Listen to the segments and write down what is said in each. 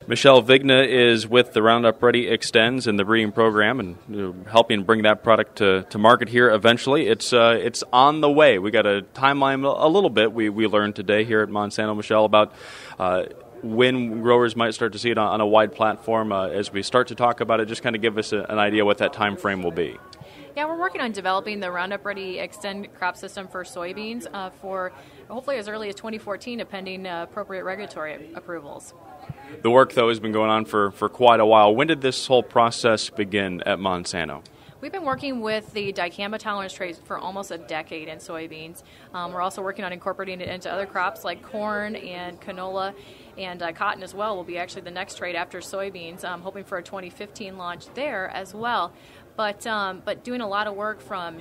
Michelle Vigna is with the Roundup Ready Extends and the breeding program and helping bring that product to market here eventually. It's on the way. We got a timeline a little bit. We learned today here at Monsanto, Michelle, about when growers might start to see it on a wide platform. As we start to talk about it, just kind of give us an idea what that time frame will be. Yeah, we're working on developing the Roundup Ready Extend crop system for soybeans for hopefully as early as 2014, pending appropriate regulatory approvals. The work, though, has been going on for quite a while. When did this whole process begin at Monsanto? We've been working with the dicamba tolerance traits for almost a decade in soybeans. We're also working on incorporating it into other crops like corn and canola, and cotton as well will be actually the next trait after soybeans. I'm hoping for a 2015 launch there as well. But doing a lot of work from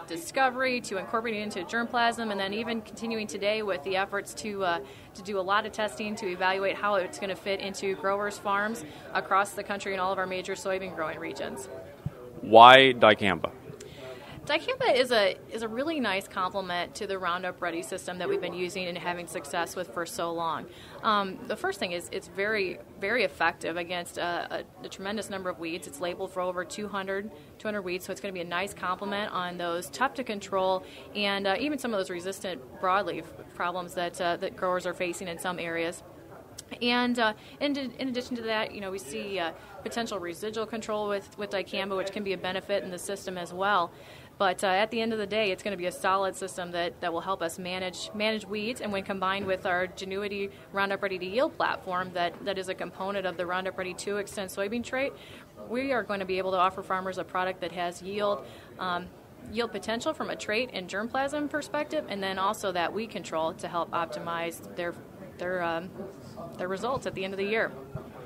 discovery to incorporating it into germplasm, and then even continuing today with the efforts to do a lot of testing to evaluate how it's going to fit into growers' farms across the country in all of our major soybean growing regions. Why dicamba? Dicamba is a really nice complement to the Roundup Ready system that we've been using and having success with for so long. The first thing is it's very, very effective against a tremendous number of weeds. It's labeled for over 200 weeds, so it's going to be a nice complement on those tough to control and even some of those resistant broadleaf problems that growers are facing in some areas. And in addition to that, we see potential residual control with dicamba, which can be a benefit in the system as well. But at the end of the day, it's going to be a solid system that will help us manage weeds. And when combined with our Genuity Roundup Ready to Yield platform that is a component of the Roundup Ready 2 Extend soybean trait, we are going to be able to offer farmers a product that has yield potential from a trait and germplasm perspective, and then also that weed control to help optimize their results at the end of the year.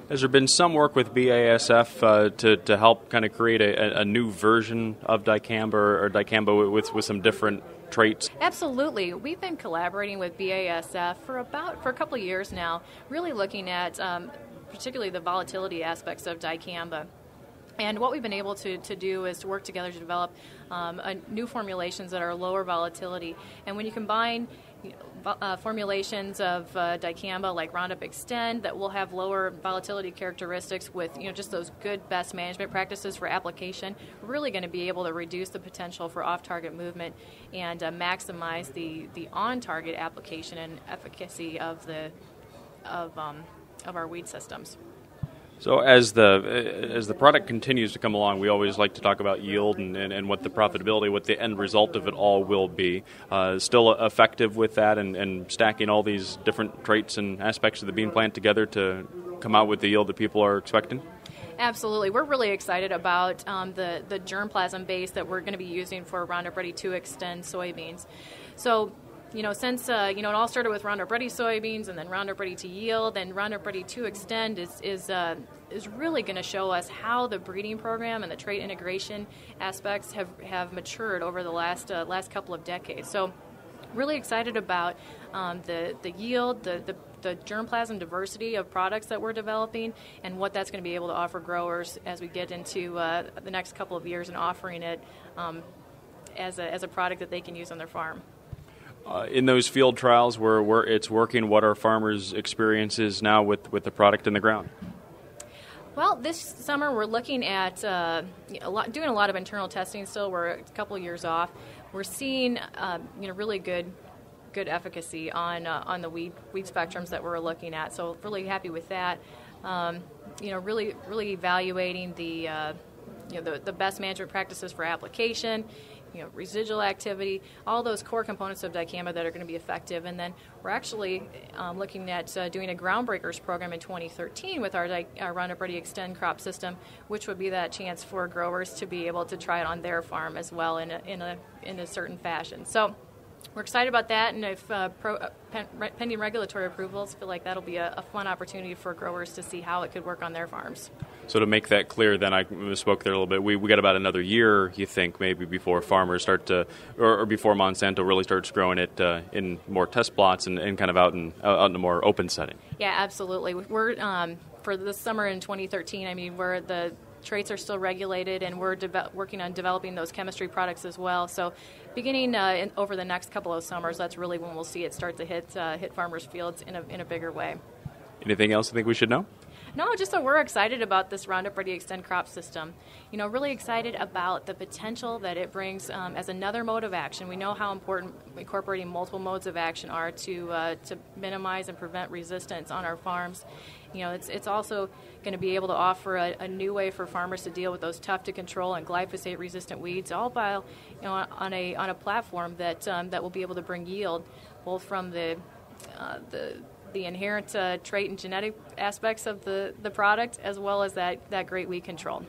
Has there been some work with BASF to help kind of create a new version of dicamba or dicamba with some different traits? Absolutely. We've been collaborating with BASF for a couple of years now, really looking at particularly the volatility aspects of dicamba. And what we've been able to do is to work together to develop new formulations that are lower volatility. And when you combine formulations of dicamba like Roundup Extend that will have lower volatility characteristics with just those good best management practices for application, we're really going to be able to reduce the potential for off-target movement and maximize the on-target application and efficacy of our weed systems. So as the product continues to come along, we always like to talk about yield and what the profitability, what the end result of it all will be. Still effective with that and stacking all these different traits and aspects of the bean plant together to come out with the yield that people are expecting? Absolutely. We're really excited about the germplasm base that we're going to be using for Roundup Ready 2 Extend soybeans. So since it all started with Roundup Ready soybeans and then Roundup Ready to Yield, and Roundup Ready to Extend is really going to show us how the breeding program and the trait integration aspects have matured over the last couple of decades. So really excited about the yield, the germplasm diversity of products that we're developing, and what that's going to be able to offer growers as we get into the next couple of years and offering it as a product that they can use on their farm. In those field trials where it's working, what are farmers' experiences now with the product in the ground? Well, this summer we're looking at doing a lot of internal testing still. We're a couple of years off. We're seeing really good efficacy on the weed spectrums that we're looking at. So really happy with that. Really evaluating the best management practices for application, residual activity, all those core components of dicamba that are going to be effective. And then we're actually looking at doing a groundbreakers program in 2013 with our Roundup Ready Extend crop system, which would be that chance for growers to be able to try it on their farm as well in a certain fashion. So we're excited about that, and if pending regulatory approvals, feel like that'll be a fun opportunity for growers to see how it could work on their farms. So to make that clear, then I misspoke there a little bit. We got about another year, you think, maybe before farmers start to, or before Monsanto really starts growing it in more test plots and kind of out in a more open setting. Yeah, absolutely. We're for this summer in 2013. Where the traits are still regulated, and we're working on developing those chemistry products as well. So beginning over the next couple of summers, that's really when we'll see it start to hit farmers' fields in a bigger way. Anything else you think we should know? No, just that we're excited about this Roundup Ready Extend crop system. Really excited about the potential that it brings as another mode of action. We know how important incorporating multiple modes of action are to minimize and prevent resistance on our farms. It's also going to be able to offer a new way for farmers to deal with those tough to control and glyphosate-resistant weeds, all while on a platform that will be able to bring yield, both from the inherent trait and genetic aspects of the product, as well as that great weed control.